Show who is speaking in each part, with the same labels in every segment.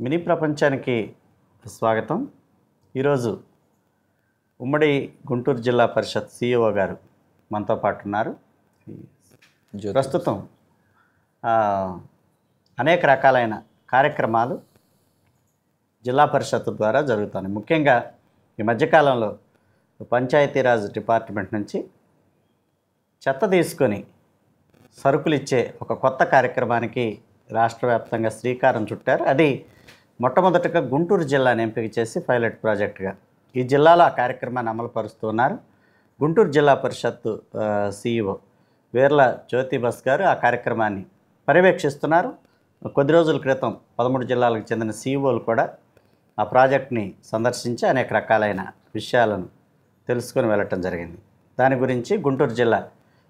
Speaker 1: Mini ప్రపంచానికి స్వాగతం. ఈరోజు ఉమ్మడి గుంటూరు జిల్లా పరిషత్ సిఇఓ గారు మనతో పాటు ఉన్నారు. ప్రస్తుతం అనేక రకాలైన కార్యక్రమాలు జిల్లా పరిషత్ ద్వారా జరుగుతున్నాయి. ముఖ్యంగా ఈ మధ్యకాలంలో పంచాయతీరాజ్ డిపార్ట్మెంట్ నుంచి చెత్త తీసుకొని సరుకులు ఇచ్చే ఒక కొత్త కార్యక్రమానికి రాష్ట్ర వ్యాప్తంగా శ్రీకారం చుట్టారు. అది మొట్టమొదటిగా గుంటూరు జిల్లాని ఎంపిక చేసి పైలట్ ప్రాజెక్టుగా ఈ జిల్లాలో ఆ కార్యక్రమాన్ని అమలు పరుస్తున్నారు. గుంటూరు జిల్లా పరిషత్ సిఇఓ వేర్ల జ్యోతి బస్ గారు ఆ కార్యక్రమాన్ని పర్యవేక్షిస్తున్నారు. కొద్ది రోజుల క్రితం 13 జిల్లాలకు చెందిన సిఇఓలు కూడా ఆ ప్రాజెక్ట్ని సందర్శించి అనేక రకాలైన విషయాలను తెలుసుకొని వెళ్ళటం జరిగింది. దాని గురించి గుంటూరు జిల్లా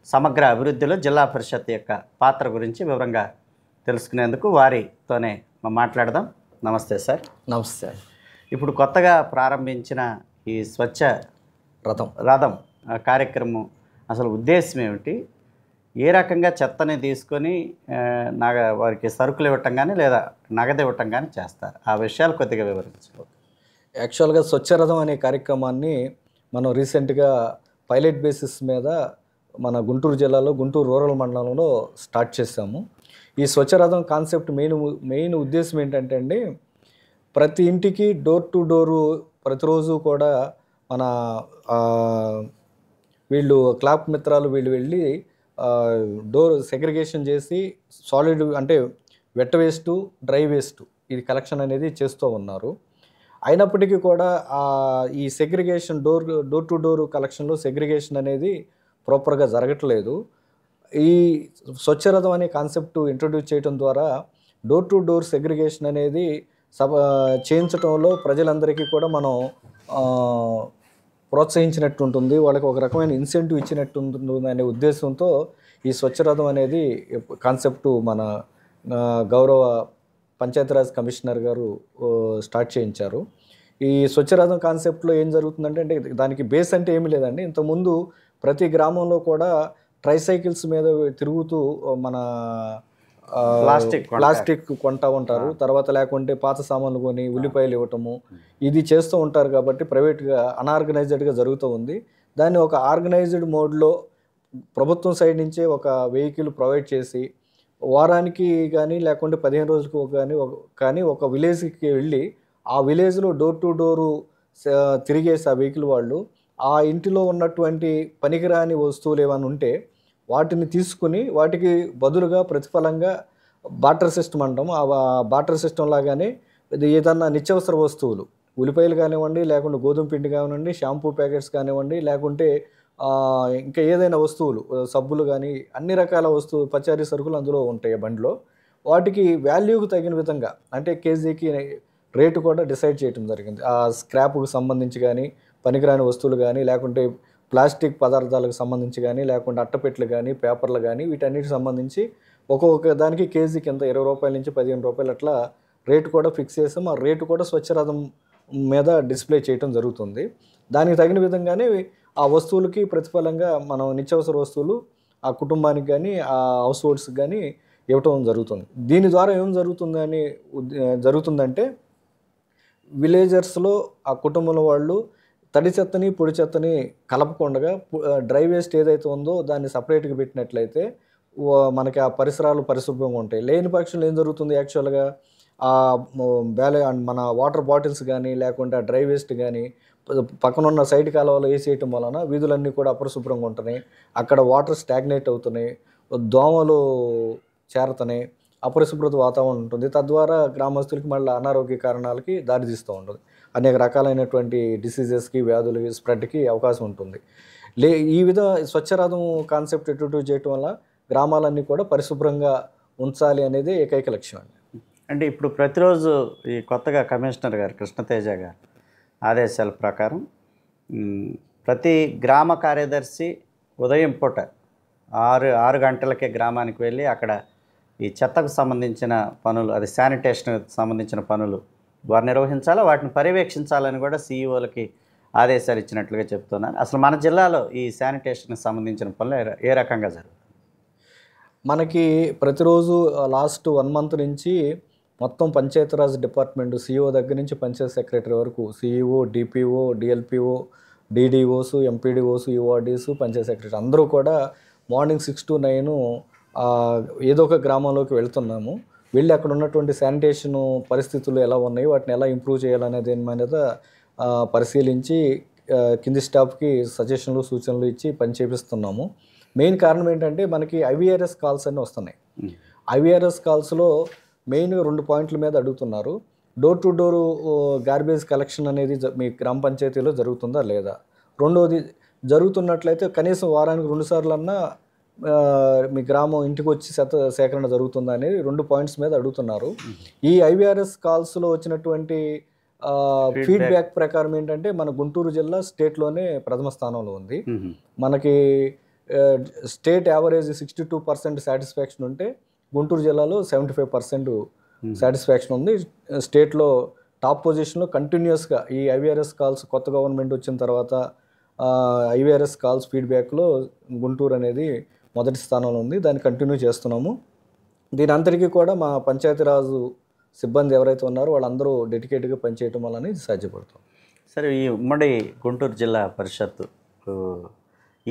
Speaker 1: సమగ్ర అభివృద్ధిలో జిల్లా పరిషత్ యొక్క పాత్ర గురించి వివరంగా తెలుసుకునేందుకు వారితోనే మాట్లాడదాం. నమస్తే సార్.
Speaker 2: నమస్తే.
Speaker 1: ఇప్పుడు కొత్తగా ప్రారంభించిన ఈ స్వచ్ఛ రథం కార్యక్రమం అసలు ఉద్దేశం ఏమిటి? ఏ రకంగా చెత్తని తీసుకొని వారికి సరుకులు ఇవ్వటం కానీ లేదా నగదు ఇవ్వటం కానీ చేస్తారు? ఆ విషయాలు కొద్దిగా వివరించారు.
Speaker 2: యాక్చువల్గా స్వచ్ఛ రథం అనే కార్యక్రమాన్ని మనం రీసెంట్గా పైలట్ బేసిస్ మీద మన గుంటూరు జిల్లాలో గుంటూరు రూరల్ మండలంలో స్టార్ట్ చేసాము. ఈ స్వచ్ఛ రథం కాన్సెప్ట్ మెయిన్ ఉద్దేశం ఏంటంటే అండి, ప్రతి ఇంటికి డోర్ టు డోరు ప్రతిరోజు కూడా మన వీళ్ళు క్లాప్ మిత్రాలు వెళ్ళి డోర్ సెగ్రిగేషన్ చేసి సాలిడ్ అంటే వెట్ వేస్ట్ డ్రై వేస్ట్ ఇది కలెక్షన్ అనేది చేస్తూ ఉన్నారు. అయినప్పటికీ కూడా ఈ సెగ్రిగేషన్ డోర్ టు డోర్ కలెక్షన్లో సెగ్రిగేషన్ అనేది ప్రాపర్గా జరగట్లేదు. ఈ స్వచ్ఛ రథం అనే కాన్సెప్ట్ ఇంట్రొడ్యూస్ చేయడం ద్వారా డోర్ టు డోర్ సెగ్రిగేషన్ అనేది చేయించడంలో ప్రజలందరికీ కూడా మనం ప్రోత్సహించినట్టు ఉంటుంది, వాళ్ళకి ఒక రకమైన ఇన్సెంటివ్ ఇచ్చినట్టు ఉంటుంది అనే ఉద్దేశంతో ఈ స్వచ్ఛ రథం అనేది కాన్సెప్టు మన గౌరవ పంచాయతీరాజ్ కమిషనర్ గారు స్టార్ట్ చేయించారు. ఈ స్వచ్ఛ రథం కాన్సెప్ట్లో ఏం జరుగుతుందంటే దానికి బేస్ అంటే ఏమీ లేదండి. ఇంతకుముందు ప్రతి గ్రామంలో కూడా ట్రైసైకిల్స్ మీద తిరుగుతూ మన ప్లాస్టిక్ కొంటా ఉంటారు. తర్వాత లేకుంటే పాత సామాన్లు కొని ఉల్లిపాయలు ఇవ్వటము ఇది చేస్తూ ఉంటారు. కాబట్టి ప్రైవేట్గా అన్ఆర్గనైజ్డ్గా జరుగుతూ ఉంది. దాన్ని ఒక ఆర్గనైజ్డ్ మోడ్లో ప్రభుత్వం సైడ్ నుంచే ఒక వెహికల్ ప్రొవైడ్ చేసి వారానికి కానీ లేకుంటే 15 రోజులకు కానీ ఒక విలేజ్కి వెళ్ళి ఆ విలేజ్లో డోర్ టు డోరు తిరిగేసి ఆ వెహికల్ వాళ్ళు ఆ ఇంటిలో ఉన్నటువంటి పనికిరాని వస్తువులు ఏమైనా ఉంటే వాటిని తీసుకుని వాటికి బదులుగా ప్రతిఫలంగా బాటర్ సిస్టమ్ అంటాము. ఆ బాటర్ సిస్టమ్ లాగానే ఏదన్నా నిత్యావసర వస్తువులు ఉల్లిపాయలు కానివ్వండి, లేకుంటే గోధుమ పిండి కానివ్వండి, షాంపూ ప్యాకెట్స్ కానివ్వండి, లేకుంటే ఇంకా ఏదైనా వస్తువులు సబ్బులు కానీ అన్ని రకాల పచారీ సరుకులు అందులో ఉంటాయి బండిలో. వాటికి వాల్యూకి తగిన విధంగా అంటే కేజీకి రేటు కూడా డిసైడ్ చేయడం జరిగింది. ఆ స్క్రాప్కు సంబంధించి కానీ పనికిరాని వస్తువులు కానీ లేకుంటే ప్లాస్టిక్ పదార్థాలకు సంబంధించి కానీ లేకుంటే అట్టపెట్లు కానీ పేపర్లు కానీ వీటన్నిటికి సంబంధించి ఒక్కొక్క దానికి కేజీకి ఎంత 20 రూపాయల నుంచి 15 రూపాయలు అట్లా రేటు కూడా ఫిక్స్ చేసాము. ఆ రేటు కూడా స్వచ్ఛ రథం మీద డిస్ప్లే చేయడం జరుగుతుంది. దానికి తగిన విధంగానే ఆ వస్తువులకి ప్రతిఫలంగా మనం నిత్యావసర వస్తువులు ఆ కుటుంబానికి కానీ ఆ హౌస్ హోల్డ్స్కి కానీ ఇవ్వటం జరుగుతుంది. దీని ద్వారా ఏం జరుగుతుందంటే విలేజర్స్లో ఆ కుటుంబంలో వాళ్ళు తడి చెత్తని పొడి చెత్తని కలపకుండా డ్రై వేస్ట్ ఏదైతే ఉందో దాన్ని సపరేట్గా పెట్టినట్లయితే మనకి ఆ పరిసరాలు పరిశుభ్రంగా ఉంటాయి. లేని పక్షంలో ఏం జరుగుతుంది, యాక్చువల్గా మన వాటర్ బాటిల్స్ కానీ లేకుంటే డ్రై వేస్ట్ కానీ పక్కనున్న సైడ్ కాలువలో వేసేయటం వలన వీధులన్నీ కూడా అపరిశుభ్రంగా ఉంటున్నాయి. అక్కడ వాటర్ స్టాగ్నేట్ అవుతున్నాయి, దోమలు చేరుతున్నాయి, అపరిశుభ్రత వాతావరణం ఉంటుంది. తద్వారా గ్రామస్తులకి మళ్ళీ అనారోగ్య కారణాలకి దారితీస్తూ ఉంటుంది. అనేక రకాలైనటువంటి డిసీజెస్కి వ్యాధులకి స్ప్రెడ్కి అవకాశం ఉంటుంది. ఈ స్వచ్ఛ రథం కాన్సెప్ట్ ఇంట్రొడ్యూస్ చేయటం వల్ల గ్రామాలన్నీ కూడా పరిశుభ్రంగా ఉంచాలి అనేది ఏకైక లక్ష్యం అండి.
Speaker 1: అంటే ఇప్పుడు ప్రతిరోజు ఈ కొత్తగా కమిషనర్ గారు కృష్ణతేజ గారు ఆదేశాల ప్రకారం ప్రతి గ్రామ కార్యదర్శి ఉదయం పూట 6 గంటలకే గ్రామానికి వెళ్ళి అక్కడ ఈ చెత్తకు సంబంధించిన పనులు, అది శానిటేషన్కి సంబంధించిన పనులు వారు నిర్వహించాలా, వాటిని పర్యవేక్షించాలని కూడా సిఇఓలకి ఆదేశాలు ఇచ్చినట్లుగా చెప్తున్నారు. అసలు మన జిల్లాలో ఈ శానిటేషన్కి సంబంధించిన పనులు ఏ రకంగా జరుగుతుంది?
Speaker 2: మనకి ప్రతిరోజు లాస్ట్ 1 మంత్ నుంచి మొత్తం పంచాయతీరాజ్ డిపార్ట్మెంట్ సిఇఓ దగ్గర నుంచి పంచాయత్ సెక్రటరీ వరకు CEO, DPO, DLPO, DDOs, MPDOs, URDs, panchayat secretary అందరూ కూడా మార్నింగ్ 6 to 9 ఏదో ఒక గ్రామంలోకి వెళ్తున్నాము. వెళ్ళి అక్కడ ఉన్నటువంటి శానిటేషన్ పరిస్థితులు ఎలా ఉన్నాయి, వాటిని ఎలా ఇంప్రూవ్ చేయాలనే దీని మీద పరిశీలించి కింది స్టాఫ్కి సజెషన్లు, సూచనలు ఇచ్చి పని చేపిస్తున్నాము. మెయిన్ కారణం ఏంటంటే మనకి ఐవీఆర్ఎస్ కాల్స్ అన్నీ వస్తున్నాయి. ఐవీఆర్ఎస్ కాల్స్లో మెయిన్గా 2 పాయింట్ల మీద అడుగుతున్నారు. Door to door garbage collection అనేది మీ గ్రామ పంచాయతీలో జరుగుతుందా లేదా, రెండోది జరుగుతున్నట్లయితే కనీసం వారానికి 2 సార్లన్నా మీ గ్రామం ఇంటికి వచ్చి చెత్త సేకరణ జరుగుతుందా అనేది 2 పాయింట్స్ మీద అడుగుతున్నారు. ఈ ఐవీఆర్ఎస్ కాల్స్లో వచ్చినటువంటి ఫీడ్బ్యాక్ ప్రకారం ఏంటంటే మన గుంటూరు జిల్లా స్టేట్లోనే ప్రథమ స్థానంలో ఉంది. మనకి స్టేట్ యావరేజ్ 62% సాటిస్ఫాక్షన్ ఉంటే గుంటూరు జిల్లాలో 75% సాటిస్ఫాక్షన్ ఉంది. స్టేట్లో టాప్ పొజిషన్లో కంటిన్యూస్గా ఈ ఐవీఆర్ఎస్ కాల్స్ కొత్త గవర్నమెంట్ వచ్చిన తర్వాత ఐవీఆర్ఎస్ కాల్స్ ఫీడ్బ్యాక్లో గుంటూరు అనేది మొదటి స్థానంలో ఉంది. దాన్ని కంటిన్యూ చేస్తున్నాము. దీని అంతటికీ కూడా మా పంచాయతీరాజు సిబ్బంది ఎవరైతే ఉన్నారో వాళ్ళందరూ డెడికేట్గా పనిచేయటం వల్ల ఇది సాధ్యపడుతుంది.
Speaker 1: సరే, ఈ ఉమ్మడి గుంటూరు జిల్లా పరిషత్తు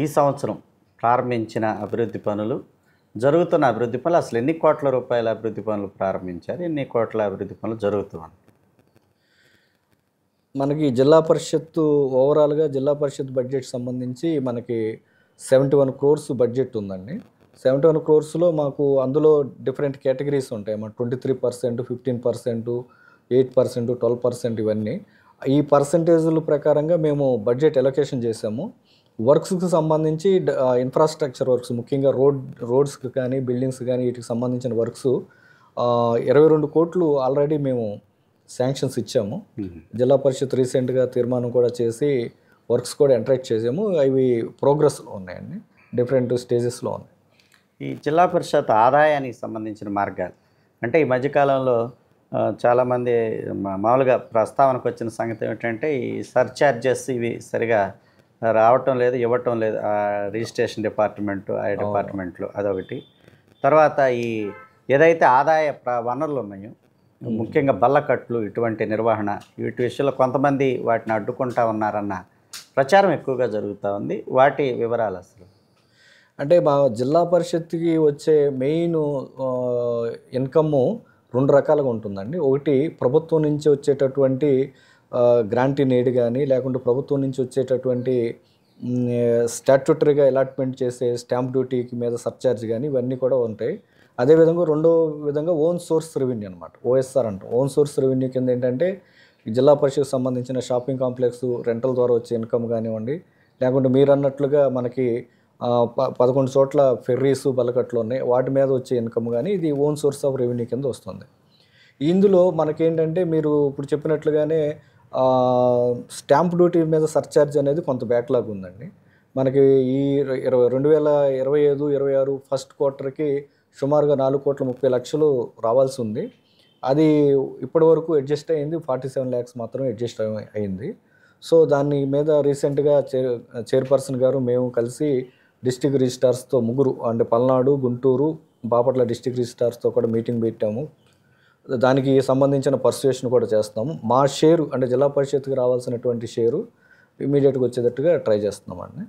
Speaker 1: ఈ సంవత్సరం ప్రారంభించిన అభివృద్ధి పనులు, జరుగుతున్న అభివృద్ధి పనులు, అసలు ఎన్ని కోట్ల రూపాయల అభివృద్ధి పనులు ప్రారంభించారు, ఎన్ని కోట్ల అభివృద్ధి పనులు జరుగుతున్నాయి?
Speaker 2: మనకి జిల్లా పరిషత్తు ఓవరాల్గా జిల్లా పరిషత్ బడ్జెట్ సంబంధించి మనకి 71 crores బడ్జెట్ ఉందండి. 71 crores మాకు అందులో డిఫరెంట్ కేటగిరీస్ ఉంటాయి. మన 23%, 15%, 8%, 12% ఇవన్నీ. ఈ పర్సంటేజ్ల ప్రకారంగా మేము బడ్జెట్ ఎలొకేషన్ చేసాము. వర్క్స్కి సంబంధించి ఇన్ఫ్రాస్ట్రక్చర్ వర్క్స్, ముఖ్యంగా రోడ్స్కి కానీ బిల్డింగ్స్ కానీ వీటికి సంబంధించిన వర్క్స్ 22 కోట్లు ఆల్రెడీ మేము శాంక్షన్స్ ఇచ్చాము. జిల్లా పరిషత్ రీసెంట్గా తీర్మానం కూడా చేసి వర్క్స్ కూడా ఎంటరేట్ చేసాము. అవి ప్రోగ్రెస్లో ఉన్నాయండి, డిఫరెంట్ స్టేజెస్లో ఉన్నాయి.
Speaker 1: ఈ జిల్లా పరిషత్ ఆదాయానికి సంబంధించిన మార్గాలు అంటే ఈ మధ్యకాలంలో చాలామంది మామూలుగా ప్రస్తావనకు వచ్చిన సంగతి ఏమిటంటే ఈ సర్ఛార్జెస్ ఇవి సరిగా రావటం లేదు, ఇవ్వటం లేదు. రిజిస్ట్రేషన్ డిపార్ట్మెంటు, ఆ డిపార్ట్మెంట్లో అదొకటి. తర్వాత ఈ ఏదైతే ఆదాయ వనరులు ఉన్నాయో, ముఖ్యంగా బల్లకట్లు, ఇటువంటి నిర్వహణ, వీటి విషయంలో కొంతమంది వాటిని అడ్డుకుంటా ఉన్నారన్న ప్రచారం ఎక్కువగా జరుగుతూ ఉంది. వాటి వివరాలు అసలు
Speaker 2: అంటే మా జిల్లా పరిషత్కి వచ్చే మెయిన్ ఇన్కమ్ 2 రకాలుగా ఉంటుందండి. ఒకటి ప్రభుత్వం నుంచి వచ్చేటటువంటి గ్రాంట్ ఇన్ ఎయిడ్ కానీ, లేకుంటే ప్రభుత్వం నుంచి వచ్చేటటువంటి స్టాట్యూటరీగా అలాట్మెంట్ చేసే స్టాంప్ డ్యూటీకి మీద సర్ఛార్జ్ కానీ ఇవన్నీ కూడా ఉంటాయి. అదేవిధంగా రెండో విధంగా ఓన్ సోర్స్ రెవెన్యూ అనమాట, ఓఎస్ఆర్ అంటాం. ఓన్ సోర్స్ రెవెన్యూ కింద ఏంటంటే జిల్లా పరిషత్ సంబంధించిన షాపింగ్ కాంప్లెక్స్ రెంటల్ ద్వారా వచ్చే ఇన్కమ్ కానివ్వండి, లేకుంటే మీరు అన్నట్లుగా మనకి 11 చోట్ల ఫెర్రీస్, బలకట్లు ఉన్నాయి, వాటి మీద వచ్చే ఇన్కమ్ కానీ ఇది ఓన్ సోర్స్ ఆఫ్ రెవెన్యూ కింద వస్తుంది. ఇందులో మనకేంటంటే మీరు ఇప్పుడు చెప్పినట్లుగానే స్టాంప్ డ్యూటీ మీద సర్ఛార్జ్ అనేది కొంత బ్యాక్లాగ్ ఉందండి. మనకి ఈ 2025-26 ఫస్ట్ క్వార్టర్కి సుమారుగా 4.30 కోట్లు రావాల్సి ఉంది. అది ఇప్పటి వరకు అడ్జస్ట్ అయింది 47 lakhs మాత్రమే అడ్జస్ట్ అయింది. సో దాని మీద రీసెంట్గా చైర్పర్సన్ గారు మేము కలిసి డిస్ట్రిక్ట్ రిజిస్ట్రార్స్తో ముగ్గురు, అంటే పల్నాడు, గుంటూరు, బాపట్ల డిస్ట్రిక్ట్ రిజిస్ట్రార్స్తో కూడా మీటింగ్ పెట్టాము. దానికి సంబంధించిన పర్సుయేషన్ కూడా చేస్తున్నాము. మా షేరు అంటే జిల్లా పరిషత్కి రావాల్సినటువంటి షేరు ఇమీడియట్గా వచ్చేటట్టుగా ట్రై చేస్తున్నామండి.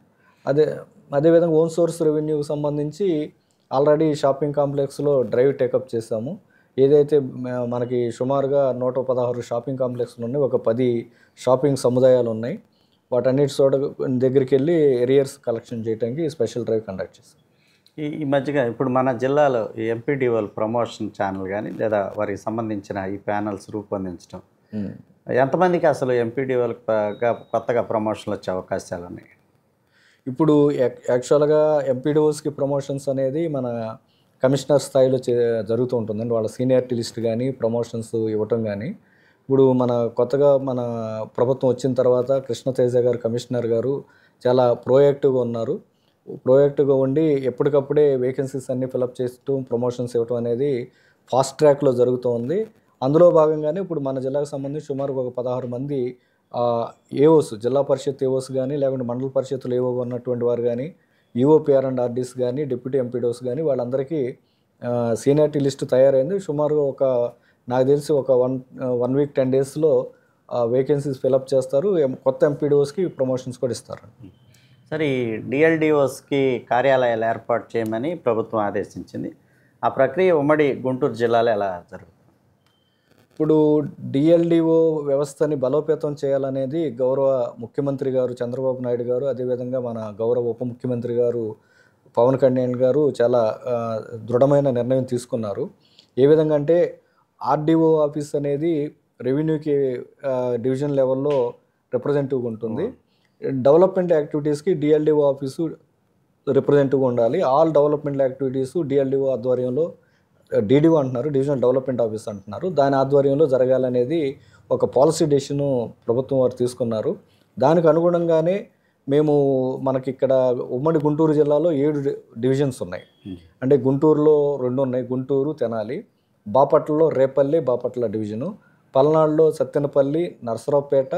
Speaker 2: అదేవిధంగా ఓన్ సోర్స్ రెవెన్యూకి సంబంధించి ఆల్రెడీ షాపింగ్ కాంప్లెక్స్లో డ్రైవ్ టేకప్ చేసాము. ఏదైతే మనకి సుమారుగా 116 షాపింగ్ కాంప్లెక్స్లు ఉన్నాయి, ఒక 10 షాపింగ్ సముదాయాలు ఉన్నాయి. వాటన్నిటి చోట దగ్గరికి వెళ్ళి ఎరియర్స్ కలెక్షన్ చేయడానికి స్పెషల్ డ్రైవ్ కండక్ట్ చేస్తాం.
Speaker 1: ఈ మధ్యగా ఇప్పుడు మన జిల్లాలో ఈ ఎంపీడీఓల ప్రమోషన్ ఛానల్ కానీ లేదా వారికి సంబంధించిన ఈ ప్యానల్స్ రూపొందించడం, ఎంతమందికి అసలు ఎంపీడీఓలుగా కొత్తగా ప్రమోషన్లు వచ్చే అవకాశాలు ఉన్నాయి?
Speaker 2: ఇప్పుడు యాక్చువల్గా ఎంపీడీఓస్కి ప్రమోషన్స్ అనేది మన కమిషనర్ స్థాయిలో జరుగుతూ ఉంటుందండి. వాళ్ళ సీనియారిటీ లిస్ట్ కానీ ప్రమోషన్స్ ఇవ్వటం కానీ. ఇప్పుడు కొత్తగా మన ప్రభుత్వం వచ్చిన తర్వాత కృష్ణతేజ గారు, కమిషనర్ గారు చాలా ప్రోయాక్టివ్గా ఉన్నారు. ప్రోయాక్టివ్గా ఉండి ఎప్పటికప్పుడే వేకెన్సీస్ అన్నీ ఫిలప్ చేస్తూ ప్రమోషన్స్ ఇవ్వటం అనేది ఫాస్ట్ ట్రాక్లో జరుగుతూ ఉంది. అందులో భాగంగానే ఇప్పుడు మన జిల్లాకు సంబంధించి సుమారుగా ఒక 16 మంది ఏఓస్, జిల్లా పరిషత్ ఏఓస్ కానీ, లేకుంటే మండల పరిషత్తులు ఏవో ఉన్నటువంటి వారు కానీ, ఈఓపీఆర్ అండ్ ఆర్డీస్ కానీ, డిప్యూటీ ఎంపీడోస్ కానీ వాళ్ళందరికీ సీనియారిటీ లిస్టు తయారైంది. సుమారుగా ఒక నాకు తెలిసి ఒక 1 వీక్ 10 డేస్లో వేకెన్సీస్ ఫిలప్ చేస్తారు. కొత్త ఎంపీడీఓస్కి ప్రమోషన్స్ కూడా ఇస్తారు.
Speaker 1: సరే, ఈ డిఎల్డిఓస్కి కార్యాలయాలు ఏర్పాటు చేయమని ప్రభుత్వం ఆదేశించింది. ఆ ప్రక్రియ ఉమ్మడి గుంటూరు జిల్లాలో ఎలా జరుగుతుంది?
Speaker 2: ఇప్పుడు డిఎల్డిఓ వ్యవస్థని బలోపేతం చేయాలనేది గౌరవ ముఖ్యమంత్రి గారు చంద్రబాబు నాయుడు గారు, అదేవిధంగా మన గౌరవ ఉప ముఖ్యమంత్రి గారు పవన్ కళ్యాణ్ గారు చాలా దృఢమైన నిర్ణయం తీసుకున్నారు. ఏ విధంగా అంటే ఆర్డీఓ ఆఫీస్ అనేది రెవెన్యూకి డివిజన్ లెవెల్లో రిప్రజెంటేటివ్గా ఉంటుంది. డెవలప్మెంట్ యాక్టివిటీస్కి డిఎల్డిఓ ఆఫీసు రిప్రజెంటేటివ్గా ఉండాలి. ఆల్ డెవలప్మెంట్ యాక్టివిటీస్ డిఎల్డిఓ ఆధ్వర్యంలో, డీడీఓ అంటున్నారు, డివిజనల్ డెవలప్మెంట్ ఆఫీస్ అంటున్నారు, దాని ఆధ్వర్యంలో జరగాలనేది ఒక పాలసీ డెసిషన్ ప్రభుత్వం వారు తీసుకున్నారు. దానికి అనుగుణంగానే మనకి ఇక్కడ ఉమ్మడి గుంటూరు జిల్లాలో 7 డివిజన్స్ ఉన్నాయి. అంటే గుంటూరులో 2 ఉన్నాయి, గుంటూరు, తెనాలి. బాపట్లలో రేపల్లి, బాపట్ల డివిజను. పల్నాడులో సత్తెనపల్లి, నరసరావుపేట,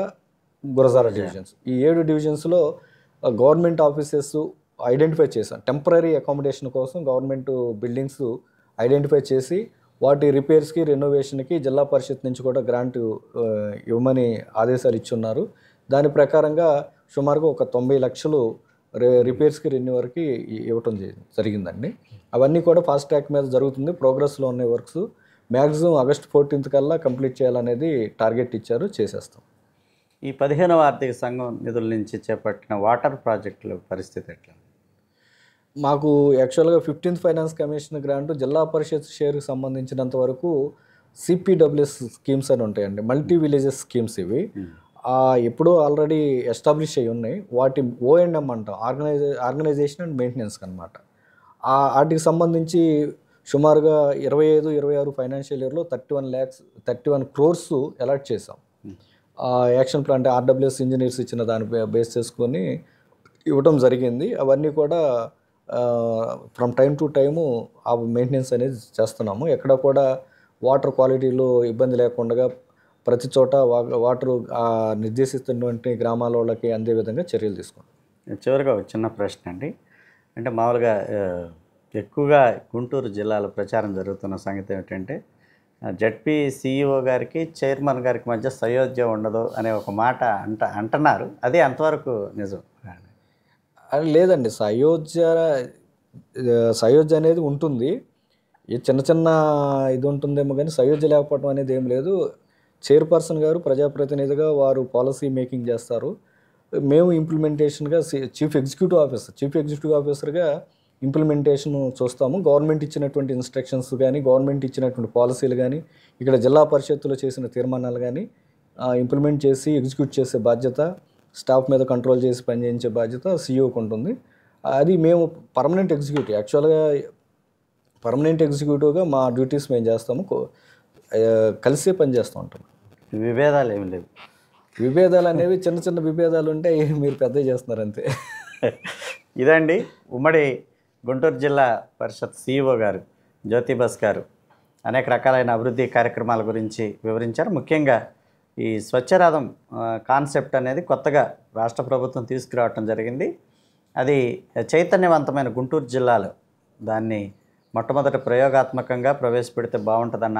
Speaker 2: గురజాల డివిజన్స్. ఈ 7 డివిజన్స్లో గవర్నమెంట్ ఆఫీసెస్ ఐడెంటిఫై చేశాం. టెంపరీ అకామిడేషన్ కోసం గవర్నమెంట్ బిల్డింగ్స్ ఐడెంటిఫై చేసి వాటి రిపేర్స్కి, రెనోవేషన్కి జిల్లా పరిషత్ నుంచి కూడా గ్రాంట్ ఇవ్వమని ఆదేశాలు ఇచ్చున్నారు. దాని ప్రకారంగా సుమారుగా ఒక 90 లక్షలు రిపేర్స్కి, రెన్యూవర్కి ఇవ్వటం జరిగిందండి. అవన్నీ కూడా ఫాస్ట్ ట్రాక్ మీద జరుగుతుంది, ప్రోగ్రెస్లో ఉన్నాయి వర్క్స్. మ్యాక్సిమం ఆగస్టు 14 కల్లా కంప్లీట్ చేయాలనేది టార్గెట్ ఇచ్చారు, చేసేస్తాం.
Speaker 1: ఈ 15వ ఆర్థిక సంఘం నిధుల నుంచి చేపట్టిన వాటర్ ప్రాజెక్టుల పరిస్థితి ఎట్లా?
Speaker 2: మాకు యాక్చువల్గా 15th ఫైనాన్స్ కమిషన్ గ్రాంట్ జిల్లా పరిషత్ షేర్కి సంబంధించినంత వరకు సిపిడబ్ల్యూఎస్ స్కీమ్స్ అని ఉంటాయండి, మల్టీ విలేజెస్ స్కీమ్స్. ఇవి ఎప్పుడూ ఆల్రెడీ ఎస్టాబ్లిష్ అయ్యి ఉన్నాయి. వాటి ఓఎండ్ఎం అంటాం, ఆర్గనైజేషన్ అండ్ మెయింటెనెన్స్కి అనమాట. వాటికి సంబంధించి సుమారుగా 25-26 ఫైనాన్షియల్ ఇయర్లో 31 crores అలాట్ చేసాం. యాక్షన్ ప్లాన్ అంటే ఆర్డబ్ల్యూఎస్ ఇంజనీర్స్ ఇచ్చిన దాన్ని బేస్ చేసుకొని ఇవ్వటం జరిగింది. అవన్నీ కూడా ఫ్రమ్ టైం టు టైము ఆ మెయింటెనెన్స్ అనేది చేస్తున్నాము. ఎక్కడ కూడా వాటర్ క్వాలిటీలో ఇబ్బంది లేకుండా ప్రతి చోట వాటరు నిర్దేశిస్తున్నటువంటి గ్రామాల వాళ్ళకి అందే విధంగా చర్యలు తీసుకుంటాం.
Speaker 1: చివరిగా ఒక చిన్న ప్రశ్న అండి. అంటే మామూలుగా ఎక్కువగా గుంటూరు జిల్లాలో ప్రచారం జరుగుతున్న సంగతి ఏమిటంటే జడ్పీ సిఇఓ గారికి, చైర్మన్ గారికి మధ్య సయోధ్య ఉండదు అనే ఒక మాట అంటున్నారు. అదే అంతవరకు నిజం?
Speaker 2: లేదండి, సయోధ్య అనేది ఉంటుంది. ఈ చిన్న ఇది ఉంటుందేమో కానీ సయోధ్య లేకపోవడం అనేది ఏం లేదు. చైర్పర్సన్ గారు ప్రజాప్రతినిధిగా వారు పాలసీ మేకింగ్ చేస్తారు. మేము ఇంప్లిమెంటేషన్గా చీఫ్ ఎగ్జిక్యూటివ్ ఆఫీసర్గా ఇంప్లిమెంటేషన్ చూస్తాము. గవర్నమెంట్ ఇచ్చినటువంటి ఇన్స్ట్రక్షన్స్ కానీ, గవర్నమెంట్ ఇచ్చినటువంటి పాలసీలు కానీ, ఇక్కడ జిల్లా పరిషత్తులో చేసిన తీర్మానాలు కానీ ఇంప్లిమెంట్ చేసి ఎగ్జిక్యూట్ చేసే బాధ్యత, స్టాఫ్ మీద కంట్రోల్ చేసి పనిచేయించే బాధ్యత సీఈఓకి ఉంటుంది. అది మేము పర్మనెంట్ ఎగ్జిక్యూటివ్, యాక్చువల్గా పర్మనెంట్ ఎగ్జిక్యూటివ్గా మా డ్యూటీస్ మేము చేస్తాము, కలిసే పనిచేస్తూ ఉంటాం.
Speaker 1: విభేదాలు ఏమి లేవు?
Speaker 2: విభేదాలు అనేవి చిన్న విభేదాలు ఉంటే మీరు పెద్దవి చేస్తున్నారు అంతే.
Speaker 1: ఇదండి ఉమ్మడి గుంటూరు జిల్లా పరిషత్ సిఇఓ గారు జ్యోతిబస్ గారు అనేక రకాలైన అభివృద్ధి కార్యక్రమాల గురించి వివరించారు. ముఖ్యంగా ఈ స్వచ్ఛరథం కాన్సెప్ట్ అనేది కొత్తగా రాష్ట్ర ప్రభుత్వం తీసుకురావటం జరిగింది. అది చైతన్యవంతమైన గుంటూరు జిల్లాలో దాన్ని మొట్టమొదటి ప్రయోగాత్మకంగా ప్రవేశపెడితే బాగుంటుందన్న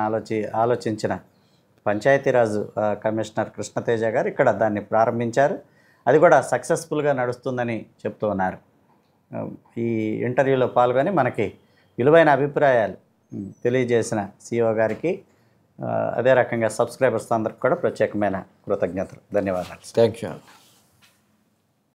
Speaker 1: ఆలోచించిన పంచాయతీరాజ్ కమిషనర్ కృష్ణతేజ గారు ఇక్కడ దాన్ని ప్రారంభించారు. అది కూడా సక్సెస్ఫుల్గా నడుస్తుందని చెప్తూ ఉన్నారు. ఈ ఇంటర్వ్యూలో పాల్గొని మనకి విలువైన అభిప్రాయాలు తెలియజేసిన సిఇఓ గారికి, అదే రకంగా సబ్స్క్రైబర్స్ అందరికి కూడా ప్రత్యేకమైన కృతజ్ఞతలు, ధన్యవాదాలు.
Speaker 2: Thank you.